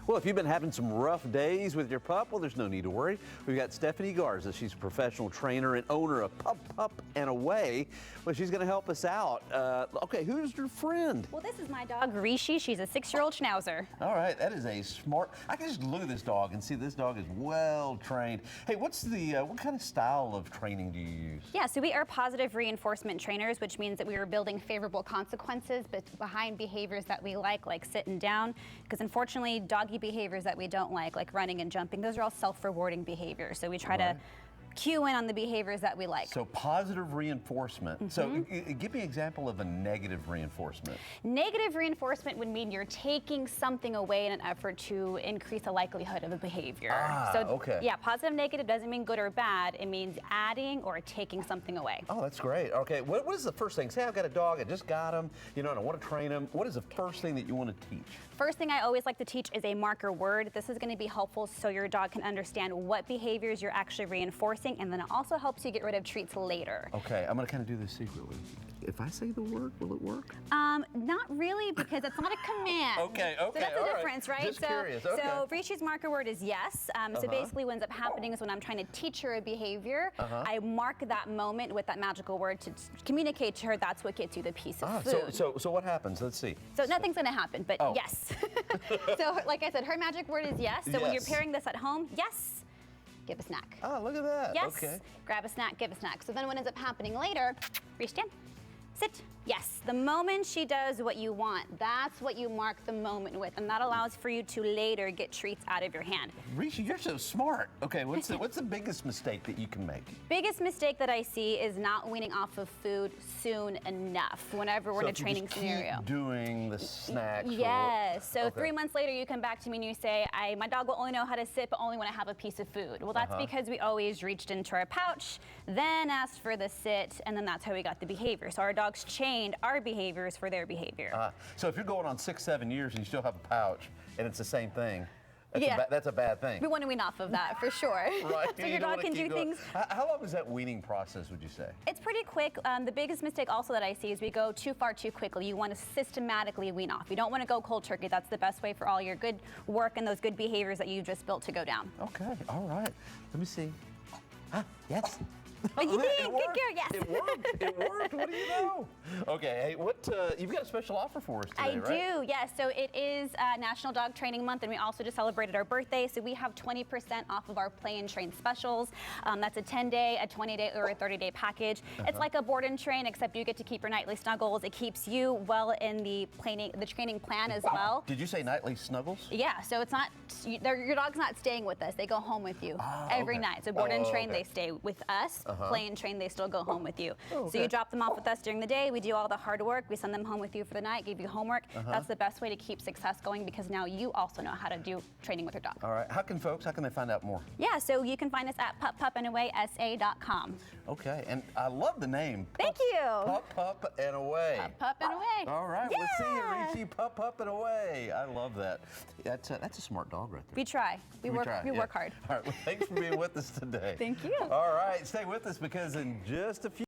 Well, if you've been having some rough days with your pup, well, there's no need to worry. We've got Stephanie Garza. She's a professional trainer and owner of Pup and Away. Well, she's going to help us out. Okay, who's your friend? Well, this is my dog, Rishi. She's a 6-year-old Schnauzer. All right, that is a smart. I can just look at this dog and see this dog is well trained. Hey, what kind of style of training do you use? Yeah, so we are positive reinforcement trainers, which means that we are building favorable consequences but behind behaviors that we like sitting down. Because unfortunately, doggy behaviors that we don't like running and jumping, those are all self-rewarding behaviors. So we try to cue in on the behaviors that we like. So positive reinforcement. So give me an example of a negative reinforcement. Negative reinforcement would mean you're taking something away in an effort to increase the likelihood of a behavior. Okay. Yeah, positive, negative doesn't mean good or bad. It means adding or taking something away. Oh, that's great. Okay, what is the first thing? Say I've got a dog, I just got him, and I want to train him. What is the first thing that you want to teach? First thing I always like to teach is a marker word. This is going to be helpful so your dog can understand what behaviors you're actually reinforcing, and then it also helps you get rid of treats later. Okay, I'm going to kind of do this secretly. If I say the word, will it work? Not really, because it's not a command. Okay, So that's the difference, right? Just curious, okay. So Rishi's marker word is yes. So basically what ends up happening is when I'm trying to teach her a behavior, I mark that moment with that magical word to communicate to her that's what gets you the piece of food. So what happens? Let's see. So nothing's going to happen, but yes. So like I said, her magic word is yes. So when you're pairing this at home, yes. Give a snack. Oh, look at that. Yes. Okay. Grab a snack, give a snack. So then what ends up happening later, reach down, sit. Yes, the moment she does what you want, that's what you mark the moment with, and that allows for you to later get treats out of your hand. Rishi, you're so smart. Okay, what's the biggest mistake that you can make? Biggest mistake that I see is not weaning off of food soon enough whenever we're in a training scenario. Keep doing the snacks. Yes. So 3 months later, you come back to me and you say, my dog will only know how to sit, but only when I have a piece of food. Well, that's because we always reached into our pouch, then asked for the sit, and then that's how we got the behavior. So our dogs changed our behaviors for their behavior. So if you're going on 6-7 years and you still have a pouch and it's the same thing, that's a bad thing. We want to wean off of that for sure. Right. So your dog can do things. How long is that weaning process, would you say? It's pretty quick. The biggest mistake also that I see is we go too far too quickly. You want to systematically wean off. You don't want to go cold turkey. That's the best way for all your good work and those good behaviors that you just built to go down. Okay, all right. Let me see. Yes. You did. Good girl, yes. It worked. It worked. What do you know? Okay, hey, you've got a special offer for us today, right? I do, yes. So it is National Dog Training Month, and we also just celebrated our birthday. So we have 20% off of our Play and Train specials. That's a 10-day, a 20-day, or a 30-day package. It's like a board and train, except you get to keep your nightly snuggles. It keeps you well in the training plan as well. Did you say nightly snuggles? Yeah, so it's not, your dog's not staying with us. They go home with you every night. So board and train, they stay with us. Play and train, they still go home with you. So you drop them off with us during the day. We do all the hard work. We send them home with you for the night, give you homework. That's the best way to keep success going, because now you also know how to do training with your dog. All right. How can they find out more? Yeah, so you can find us at puppandawaysa.com. Okay, and I love the name. Thank you. Pup and Away. Pup and Away. All right, we'll see you, Rishi. Pup and Away. I love that. That's a smart dog right there. We try. We work hard. All right, well, thanks for being with us today. Thank you. All right, stay with us because in just a few